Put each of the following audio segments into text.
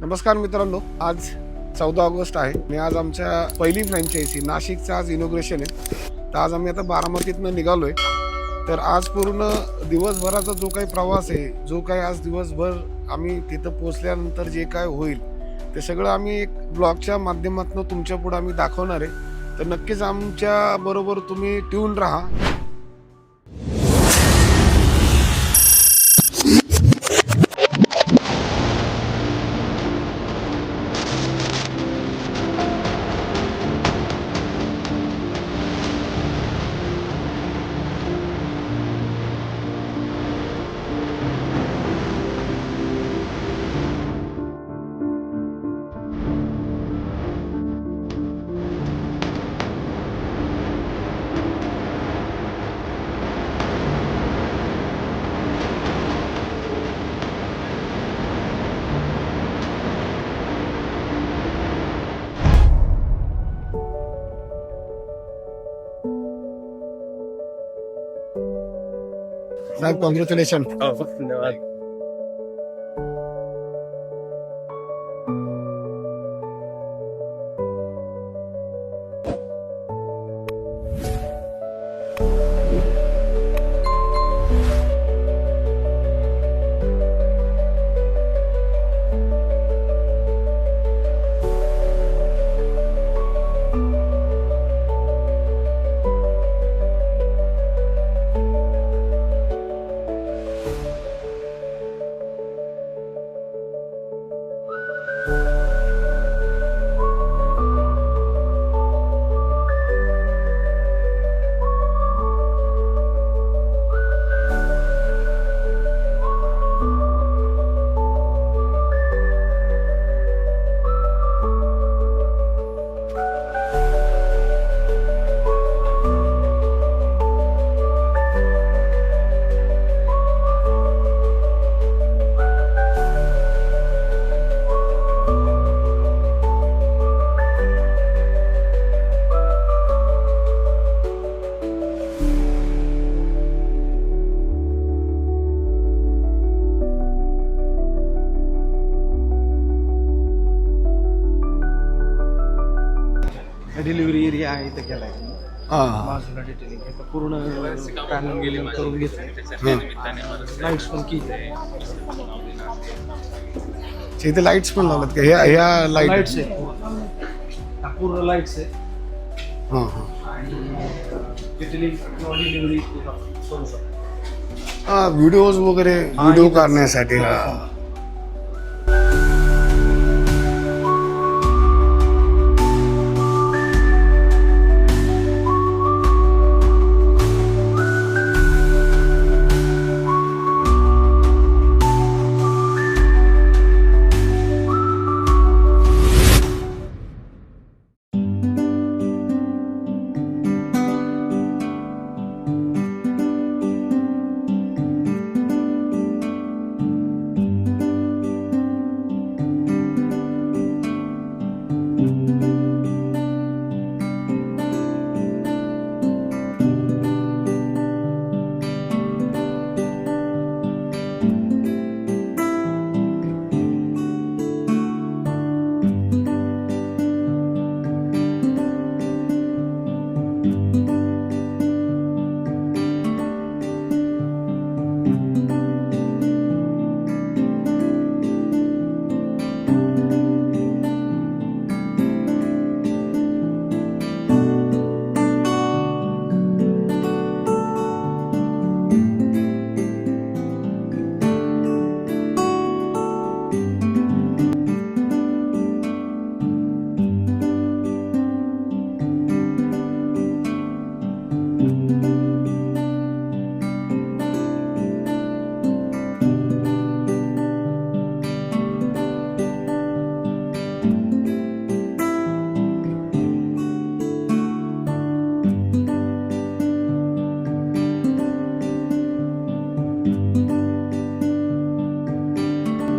नमस्कार मित्रांनो, आज 14 ऑगस्ट आहे आणि आज आमच्या पहिली फ्रँचायझी नाशिकचं आज इनॉग्रेशन आहे. तर आज आम्ही आता बारामतीतनं निघालोय. तर आज पूर्ण दिवसभराचा जो काही प्रवास आहे, जो काही आज दिवसभर आम्ही तिथं पोहोचल्यानंतर जे काय होईल ते सगळं आम्ही एक ब्लॉगच्या माध्यमातून तुमच्या पुढे आम्ही दाखवणार आहे. तर नक्कीच आमच्या बरोबर तुम्ही ट्यून राहा. साहेब, कॉंग्रॅच्युलेशन. धन्यवाद. डिलिव्हरी एरिया आहे इथं केलाय. बाजूला डिटेलिंग आहे. पूर्ण पॅनल गेलिंग करून घेतलं. लाईट्स पण की इथे लाईट्स पण लावल्यात का? ह्या लाईट्स आहे. पूर्ण लाईट्स आहे. डिटेलिंग किंवा डिलिव्हरी करू शकतो. व्हिडिओज वगैरे व्हिडिओ करण्यासाठी.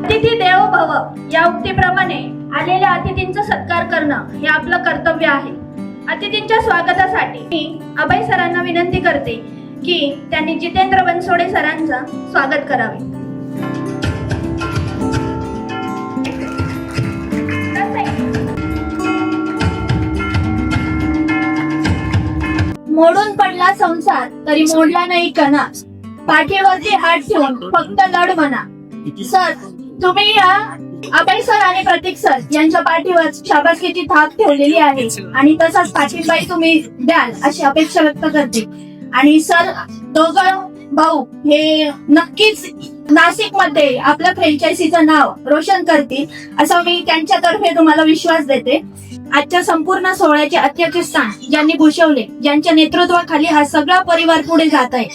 अतिथी देवो भव या उक्तीप्रमाणे आलेल्या अतिथींचा सत्कार करणं हे आपलं कर्तव्य आहे. अतिथींच्या स्वागतासाठी मी अभय सरांना विनंती करते की त्यांनी जितेंद्र बनसोडे सरांचं स्वागत करावे. मोडून पडला संसार तरी मोडला नाही कणा, पाठीवरती हात ठेवून फक्त लढ म्हणा. सर, तुम्ही या अभय सर आणि प्रतीक सर यांच्या पाठीवर शाबासकीची थाप ठेवलेली आहे आणि तसाच पाठिंबाही तुम्ही द्याल अशी अपेक्षा व्यक्त करते. आणि सर, दोघं भाऊ हे नक्कीच नाशिक मध्ये आपल्या फ्रँचायझीचं नाव रोशन करतील असा मी त्यांच्यातर्फे तुम्हाला विश्वास देते. आजच्या संपूर्ण सोहळ्याचे अध्यक्षस्थान ज्यांनी भूषवले, ज्यांच्या नेतृत्वाखाली हा सगळा परिवार पुढे जात आहे,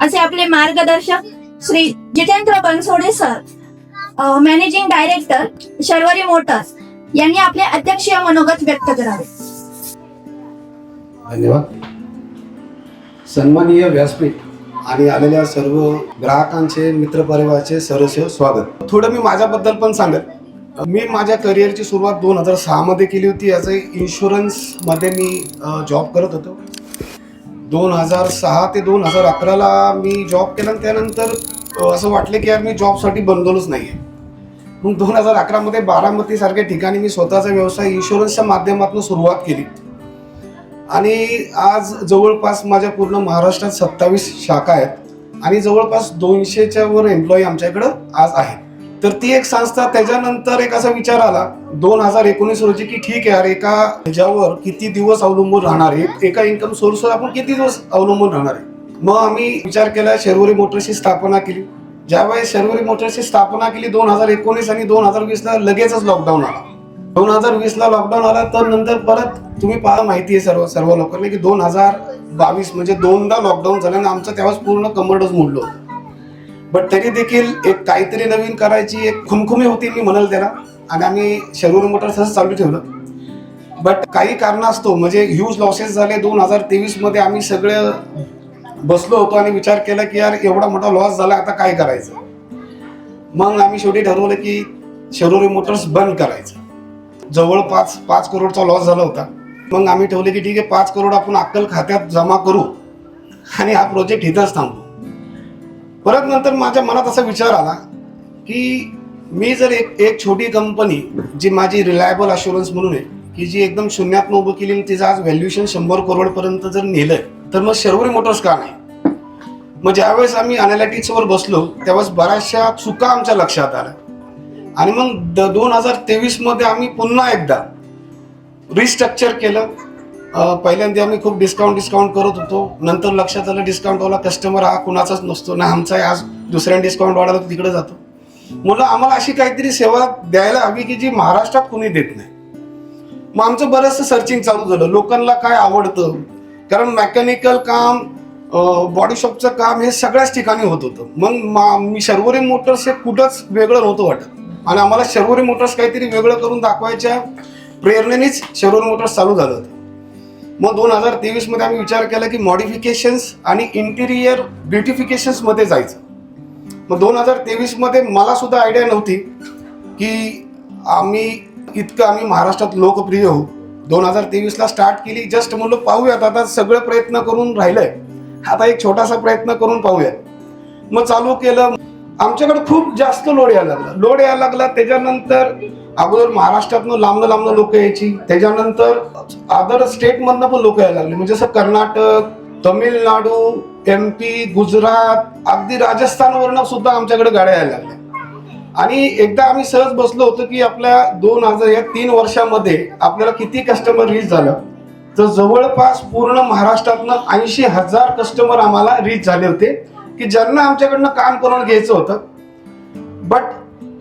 असे आपले मार्गदर्शक Shri Jitendra Bansode sir, managing director Sharvari Motors यांनी आपले अध्यक्षीय मनोगत व्यक्त करावे. धन्यवाद. सन्माननीय व्यासपीठ आणि आलेल्या सर्व ग्राहकांचे, मित्रपरिवाराचे सहर्ष स्वागत. थोडं मी माझ्याबद्दल पण सांगत. मी माझ्या करिअरची सुरुवात 2006 मध्ये केली होती. ॲज अ इन्शुरन्समध्ये मी जॉब करत होतो. 2006 ते 2011ला मी जॉब केला आणि त्यानंतर असं वाटलं की यार मी जॉबसाठी बनलोच नाही आहे. मग 2011 मध्ये बारामतीसारख्या ठिकाणी मी स्वतःचा व्यवसाय इन्शुरन्सच्या माध्यमातून सुरुवात केली आणि आज जवळपास माझ्या पूर्ण महाराष्ट्रात 27 शाखा आहेत आणि जवळपास 200च्या वर एम्प्लॉई आमच्याकडं आज आहेत. तर ती एक संस्था. त्याच्यानंतर एक असा विचार आला 2019 रोजी की ठीक आहे यार, एका ह्याच्यावर किती दिवस अवलंबून राहणार आहे, एका इन्कम सोर्सवर आपण किती दिवस अवलंबून राहणार आहे. मग आम्ही विचार केला, शर्वरी मोटर्सची स्थापना केली. ज्यावेळेस शर्वरी मोटर्सची स्थापना केली 2019 आणि 2020ला लगेचच लॉकडाऊन आला. 2020ला लॉकडाऊन आला तर नंतर परत तुम्ही पहा, माहिती आहे सर्व लोकांना की 2022 म्हणजे दोनदा लॉकडाऊन झाल्याने आमचं त्यावेळेस पूर्ण कंबरडच मोडलं. बट तरी देखील एक काहीतरी नवीन करायची एक खुमखुमी होती, मी म्हणाल त्याला, आणि आम्ही शर्वरी मोटर्स असं चालू ठेवलं. बट काही कारणास्तव म्हणजे ह्यूज लॉसेस झाले. 2023 मध्ये आम्ही सगळे बसलो होतो आणि विचार केला की यार एवढा मोठा लॉस झाला, आता काय करायचं. मग आम्ही शेवटी ठरवलं की शर्वरी मोटर्स बंद करायचं. जवळपास 5 करोडचा लॉस झाला होता. मग आम्ही ठेवले की ठीक आहे, 5 करोड आपण अक्कल खात्यात जमा करू आणि हा प्रोजेक्ट इथंच थांबू. परत नंतर माझ्या मनात असा विचार आला की मी जर एक छोटी कंपनी जी माझी रिलायबल अश्युरन्स म्हणून आहे, की जी एकदम शून्यात उभं केली आणि तिचं आज व्हॅल्युएशन 100 करोड पर्यंत जर नेलंय, तर मग शर्वरी मोटर्स का नाही. मग ज्यावेळेस आम्ही अनालिटिक्सवर बसलो त्यावेळेस बऱ्याचशा चुका आमच्या लक्षात आल्या आणि मग 2023 मध्ये आम्ही पुन्हा एकदा रिस्ट्रक्चर केलं. पहिल्यांदा आम्ही खूप डिस्काउंट करत होतो. नंतर लक्षात आलं डिस्काउंटवाला कस्टमर हा कुणाचाच नसतो ना, आमचा आहे. आज दुसऱ्या डिस्काउंट वाढायला तिकडे जातो. मुलं आम्हाला अशी काहीतरी सेवा द्यायला हवी की जी महाराष्ट्रात कुणी देत नाही. मग आमचं बरंचसं सर्चिंग चालू झालं, लोकांना काय आवडतं. कारण मेकॅनिकल काम, बॉडी शॉपचं काम हे सगळ्याच ठिकाणी होत होतं. मग मी शर्वरी मोटर्स हे कुठंच वेगळं नव्हतं वाटत आणि आम्हाला शर्वरी मोटर्स काहीतरी वेगळं करून दाखवायच्या प्रेरणेनेच शर्वरी मोटर्स चालू झालं होतं. मग 2023 मध्ये आम्ही विचार केला की मॉडिफिकेशन्स आणि इंटिरियर ब्युटिफिकेशन्स मध्ये जायचं. मग 2023 मध्ये मला सुद्धा आयडिया नव्हती की आम्ही महाराष्ट्रात लोकप्रिय होऊ. 2023ला स्टार्ट केली. जस्ट म्हणलं पाहूयात, आता सगळे प्रयत्न करून राहिलंय, आता एक छोटासा प्रयत्न करून पाहूयात. मग चालू केलं. आमच्याकडे खूप जास्त लोड यायला लागला. त्याच्यानंतर अगोदर महाराष्ट्रातनं लांब लोक यायची, त्याच्यानंतर अदर स्टेटमधनं पण लोक यायला लागले. म्हणजे जसं कर्नाटक, तमिळनाडू, MP, गुजरात, अगदी राजस्थानवरनं सुद्धा आमच्याकडे गाड्या यायला लागल्या. आणि एकदा आम्ही सहज बसलो होतो की आपल्या 3 वर्षामध्ये आपल्याला किती कस्टमर रीच झालं, तर जवळपास पूर्ण महाराष्ट्रातनं 80,000 कस्टमर आम्हाला रीच झाले होते की ज्यांना आमच्याकडनं काम करून घ्यायचं होतं. बट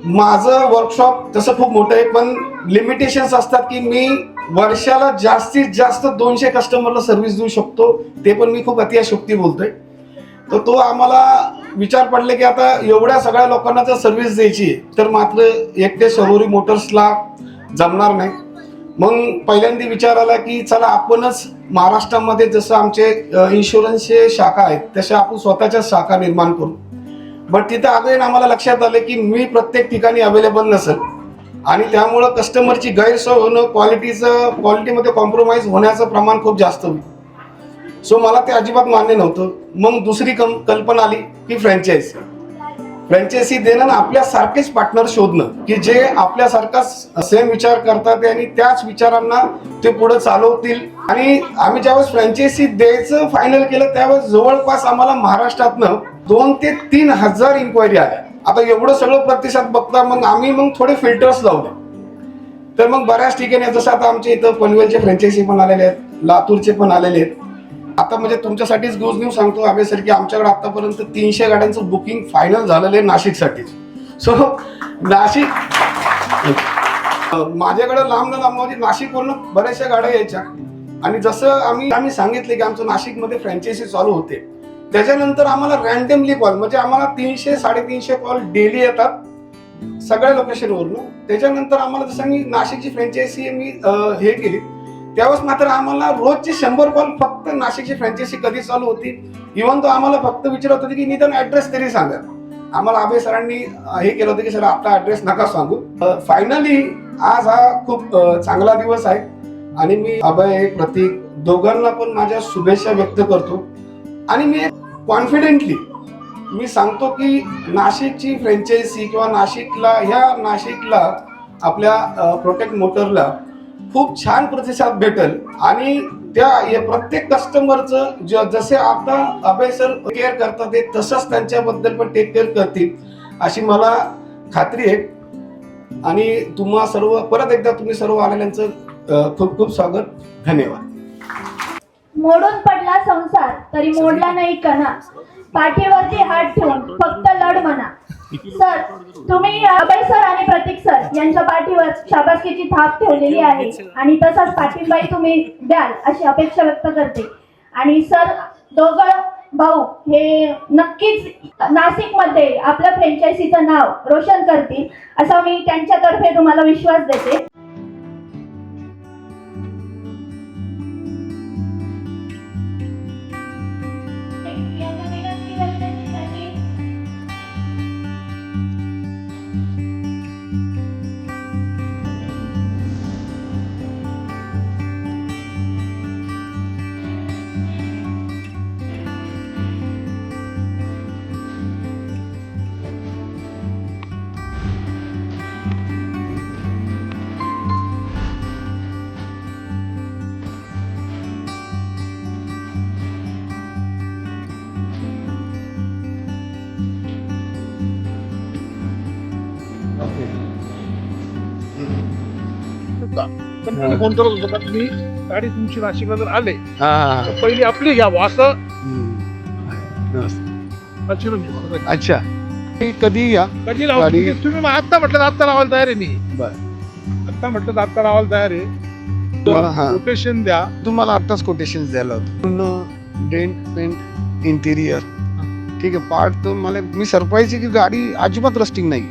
माझं वर्कशॉप तसं खूप मोठं आहे, पण लिमिटेशन्स असतात की मी वर्षाला जास्तीत जास्त 200 कस्टमरला सर्व्हिस देऊ शकतो. ते पण मी खूप अतिशयोक्ती बोलतोय. तर तो आम्हाला विचार पडले की आता एवढ्या सगळ्या लोकांना जर सर्व्हिस द्यायची तर मात्र एकटे शर्वरी मोटर्सला जमणार नाही. मग पहिल्यांदा विचार आला की चला आपणच महाराष्ट्रामध्ये जसं आमचे इन्शुरन्सचे शाखा आहेत तशा आपण स्वतःच्या शाखा निर्माण करू. बट तिथं अगोदर आम्हाला लक्षात आलं की मी प्रत्येक ठिकाणी अवेलेबल नसेल आणि त्यामुळं कस्टमरची गैरसोय होणं, क्वालिटीमध्ये कॉम्प्रोमाइज होण्याचं प्रमाण खूप जास्त होईल. सो मला ते अजिबात मान्य नव्हतं. मग दुसरी कल्पना आली की फ्रँचायझी. फ्रँचायझी देणं आणि आपल्यासारखेच पार्टनर शोधणं की जे आपल्यासारखा सेम विचार करतात आणि त्याच विचारांना ते पुढे चालवतील. आणि आम्ही ज्यावेळेस फ्रँचायझी द्यायचं फायनल केलं त्यावेळेस जवळपास आम्हाला महाराष्ट्रातनं 2,000 ते 3,000 इन्क्वायरी आल्या. आता एवढं सगळं प्रतिसाद बघता मग आम्ही थोडे फिल्टर्स लावले. तर मग बऱ्याच ठिकाणी जसं आता आमच्या इथं पनवेलचे फ्रँचायझी पण आलेले आहेत, लातूरचे पण आलेले आहेत. आता म्हणजे तुमच्यासाठीच गुड न्यूज सांगतो आम्ही सर की आमच्याकडे आतापर्यंत 300 गाड्यांचं बुकिंग फायनल झालेलं आहे नाशिकसाठी. सो नाशिक माझ्याकडे लांब म्हणजे नाशिकवरून बऱ्याचशा गाड्या यायच्या. आणि जसं आम्ही सांगितले की आमचं नाशिकमध्ये फ्रँचायझी चालू होते त्याच्यानंतर आम्हाला रॅन्डमली कॉल म्हणजे आम्हाला 300-350 कॉल डेली येतात सगळ्या लोकेशनवरून. त्याच्यानंतर आम्हाला जसं मी नाशिकची फ्रँचायझी मी हे केली त्यावेळेस मात्र आम्हाला रोजचे 100 कॉल फक्त नाशिकची फ्रँचायझी कधी चालू होती. इव्हन तो आम्हाला फक्त विचारत होते की निदान ऍड्रेस तरी सांगा. आम्हाला अभय सरांनी हे केलं होतं की सर आपला ऍड्रेस नका सांगू. फायनली आज हा खूप चांगला दिवस आहे आणि मी अभय प्रतीक दोघांना पण माझ्या शुभेच्छा व्यक्त करतो. आणि मी कॉन्फिडेंटली मी सांगतो की नाशिकची फ्रँचायझी किंवा नाशिकला आपल्या प्रोटेक्ट मोटरला खूप छान प्रतिसाद भेटेल आणि त्या प्रत्येक कस्टमरचं जसे आता अभय सर केअर करतात ते तसंच त्यांच्याबद्दल पण टेक केअर करतील अशी मला खात्री आहे. आणि तुम्हा सर्व परत एकदा तुम्ही सर्व आलेल्यांचं खूप खूप स्वागत. धन्यवाद. मोडून पडला संसार तरी मोडला नाही कणा, पाठीवरती हात ठेवून फक्त लढ म्हणा. सर तुम्ही अभय सर आणि प्रतीक सर यांच्या पाठीवर शाबासकीची थाप ठेवलेली आहे आणि तसाच पाठिंबाही तुम्ही द्याल अशी अपेक्षा व्यक्त करते. आणि सर दोघं भाऊ हे नक्कीच नाशिकमध्ये आपल्या फ्रँचायझीचं नाव रोशन करतील असा मी त्यांच्यातर्फे तुम्हाला विश्वास देते. पण मी फोन करत होतो का तुम्ही गाडी तुमची नाशिकला जर आले तर पहिली आपली घ्यावं असं. अच्छा कधी या कधी लावून गाडी- तुम्ही मग आत्ता म्हटलं आत्ता लावायला तयार आहे मी. बरं. आत्ता म्हटलं आत्ता लावायला तयार आहे. हा. लोकेशन द्या. तुम्हाला आत्ताच कोटेशन द्यायला होतं पूर्ण डेंट पेंट इंटिरियर ठीक आहे. पार्ट तर मला मी सरप्राईज आहे की गाडी अजिबात रस्टिंग नाही.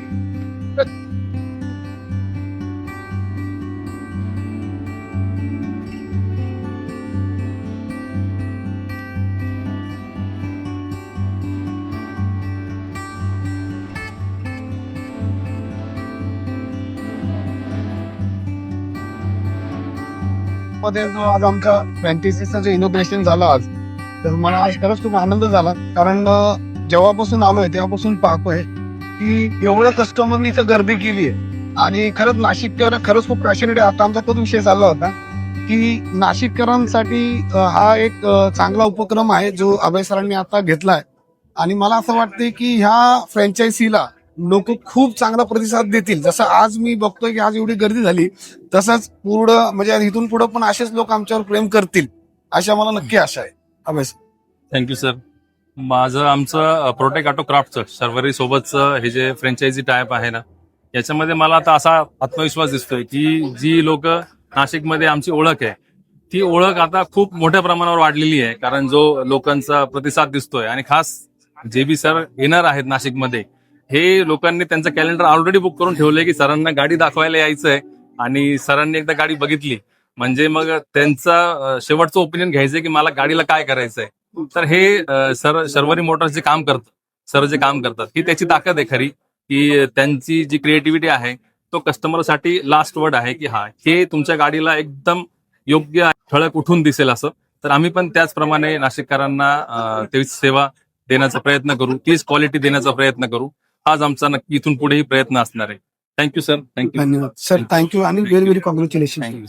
मध्ये जो आज आमच्या फ्रँचायझीचं जे इनोग्रेशन झालं आज तर मला आज खरंच खूप आनंद झाला. कारण जेव्हापासून आलोय तेव्हापासून पाहतोय की एवढं कस्टमरनी इथं गर्दी केली आहे आणि खरंच नाशिककर खरंच खूप पॅशनेट आहे. आता आमचा तोच विषय चालला होता की नाशिककरांसाठी हा एक चांगला उपक्रम आहे जो अभय सरांनी आता घेतलाय. आणि मला असं वाटतंय की ह्या फ्रँचायझीला लोक खूप चांगला प्रतिसाद देतील. जसं आज मी बघतोय की आज एवढी गर्दी झाली तसंच पुढं म्हणजे इथून पुढं पण असेच लोक आमच्यावर प्रेम करतील अशा मला नक्की आशा आहे. अभय सर थँक्यू सर. आमचं प्रोटेक्ट ऑटो क्राफ्टचं शर्वरी सोबतचं हे जे फ्रँचायझी टाईप आहे ना याच्यामध्ये मला आता असा आत्मविश्वास दिसतोय की जी लोक नाशिकमध्ये आमची ओळख आहे ती ओळख आता खूप मोठ्या प्रमाणावर वाढलेली आहे. कारण जो लोकांचा प्रतिसाद दिसतोय आणि खास जे बी सर येणार आहेत नाशिकमध्ये हे लोकांनी त्यांचं कॅलेंडर ऑलरेडी बुक करून ठेवलंय की सरांना गाडी दाखवायला यायचंय आणि सरांनी एकदा गाडी बघितली म्हणजे मग त्यांचा शेवटचं ओपिनियन घ्यायचंय की मला गाडीला काय करायचंय. तर हे शर्वरी मोटर्स जे काम करतात सर जे काम करतात ही त्याची ताकद आहे खरी की त्यांची जी क्रिएटिव्हिटी आहे तो कस्टमरसाठी लास्ट वर्ड आहे की हा हे तुमच्या गाडीला एकदम योग्य ठळक उठून दिसेल असं. तर आम्ही पण त्याचप्रमाणे नाशिककरांना तेच सेवा देण्याचा प्रयत्न करू, तीच क्वालिटी देण्याचा प्रयत्न करू. हाच आमचा नक्की इथून पुढेही प्रयत्न असणार आहे. Thank you sir. थँक्यू. धन्यवाद सर, थँक्यू आणि व्हेरी व्हेरी कॉंग्रॅच्युलेशन. थँक्यू.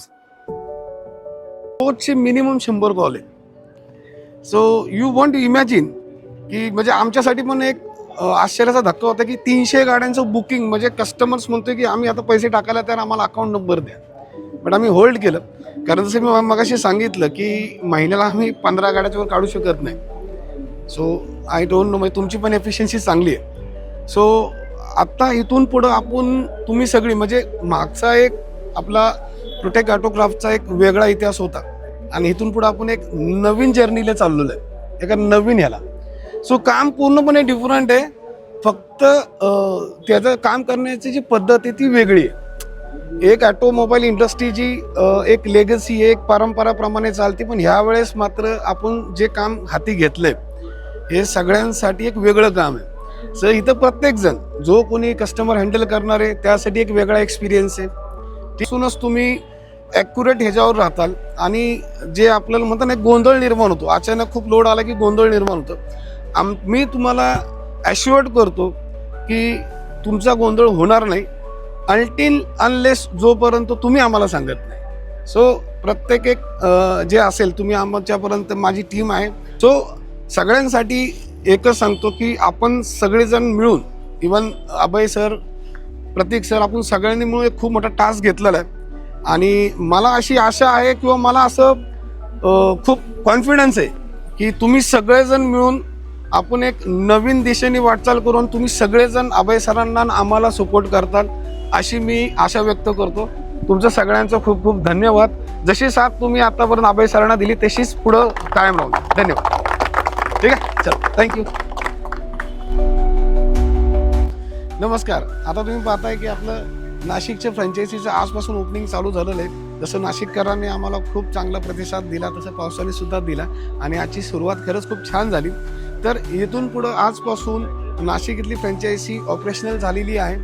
रोजचे मिनिमम 100 कॉल आहे. So you want to imagine की म्हणजे आमच्यासाठी पण एक आश्चर्याचा धक्का होता की 300 गाड्यांचं बुकिंग, म्हणजे कस्टमर्स म्हणतोय की आम्ही आता पैसे टाकायला तर आम्हाला अकाउंट नंबर द्या. बट आम्ही होल्ड केलं, कारण जसं मी मगाशी सांगितलं की महिन्याला आम्ही 15 गाड्याच्या वर काढू शकत नाही. सो आय डोंट नो, म्हणजे तुमची पण एफिशियन्सी चांगली आहे. सो आत्ता इथून पुढं आपण तुम्ही सगळी, म्हणजे मागचा एक आपला प्रोटेक्ट ऑटोक्राफ्टचा एक वेगळा इतिहास होता आणि इथून पुढे आपण एक नवीन जर्नीला चाललेलो आहे, एका नवीन ह्याला. सो काम पूर्णपणे डिफरंट आहे, फक्त त्याचं काम करण्याची जी पद्धत आहे ती वेगळी आहे. एक ऑटोमोबाईल इंडस्ट्री जी एक लेगसी, एक परंपराप्रमाणे चालते, पण ह्यावेळेस मात्र आपण जे काम हाती घेतलंय हे सगळ्यांसाठी एक वेगळं काम आहे. सर इथं प्रत्येक जण जो कोणी कस्टमर हँडल करणार आहे त्यासाठी एक वेगळा एक्सपिरियन्स आहे. तिथूनच तुम्ही ॲक्युरेट ह्याच्यावर राहताल आणि जे आपल्याला म्हणतात ना गोंधळ निर्माण होतो, अचानक खूप लोड आला की गोंधळ निर्माण होतो. मी तुम्हाला ॲश्युअर्ड करतो की तुमचा गोंधळ होणार नाही अनटिल अनलेस जोपर्यंत तुम्ही आम्हाला सांगत नाही. सो प्रत्येक एक जे असेल तुम्ही आमच्यापर्यंत, माझी टीम आहे. सो सगळ्यांसाठी एकच सांगतो की आपण सगळेजण मिळून, इवन अभय सर, प्रतीक सर, आपण सगळ्यांनी मिळून एक खूप मोठा टास्क घेतलेला आहे आणि मला अशी आशा आहे किंवा मला असं खूप कॉन्फिडन्स आहे की तुम्ही सगळेजण मिळून आपण एक नवीन दिशेने वाटचाल करून तुम्ही सगळेजण अभय सरांना आम्हाला सपोर्ट करताल अशी मी आशा व्यक्त करतो. तुमचं सगळ्यांचं खूप खूप धन्यवाद. जशी साथ तुम्ही आतापर्यंत अभय सरांना दिली तशीच पुढं कायम राहू. धन्यवाद. ठीक आहे, चल, थँक्यू. नमस्कार. आता तुम्ही पाहताय की आपलं नाशिकच्या फ्रँचायझीचं आजपासून ओपनिंग चालू झालेलं आहे. जसं नाशिककरांनी आम्हाला खूप चांगला प्रतिसाद दिला तसं पावसाने सुद्धा दिला आणि आजची सुरुवात खरंच खूप छान झाली. तर इथून पुढं आजपासून नाशिक इथली फ्रँचायझी ऑपरेशनल झालेली आहे.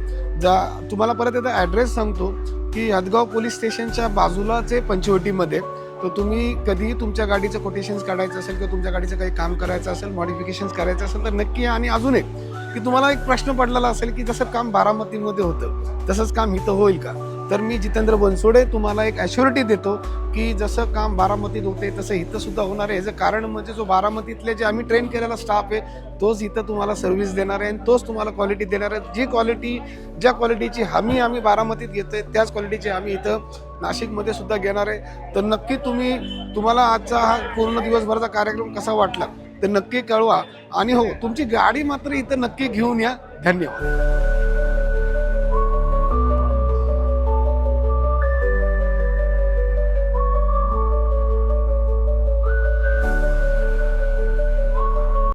तुम्हाला परत एकदा ॲड्रेस सांगतो की हदगाव पोलीस स्टेशनच्या बाजूलाच आहे, पंचवटीमध्ये. तर तुम्ही कधीही तुमच्या गाडीचं कोटेशन्स काढायचं असेल किंवा तुमच्या गाडीचं काही काम करायचं असेल, मॉडिफिकेशन्स करायचं असेल तर नक्की. आणि अजून एक की तुम्हाला एक प्रश्न पडलेला असेल की जसं काम बारामतीमध्ये होतं तसंच काम इथं होईल का, तर मी जितेंद्र बनसोडे तुम्हाला एक ॲश्युरिटी देतो की जसं काम बारामतीत होते तसं इथं सुद्धा होणार आहे. याचं कारण म्हणजे जो बारामतीतले जे आम्ही ट्रेन केलेला स्टाफ आहे तोच इथं तुम्हाला सर्व्हिस देणार आहे आणि तोच तुम्हाला क्वालिटी देणार आहे. ज्या क्वालिटीची हमी आम्ही बारामतीत घेतोय त्याच क्वालिटीची आम्ही इथं नाशिकमध्ये सुद्धा घेणार आहे. तर नक्की तुम्हाला आजचा हा पूर्ण दिवसभराचा कार्यक्रम कसा वाटला तर नक्की कळवा आणि हो, तुमची गाडी मात्र इथं नक्की घेऊन या. धन्यवाद.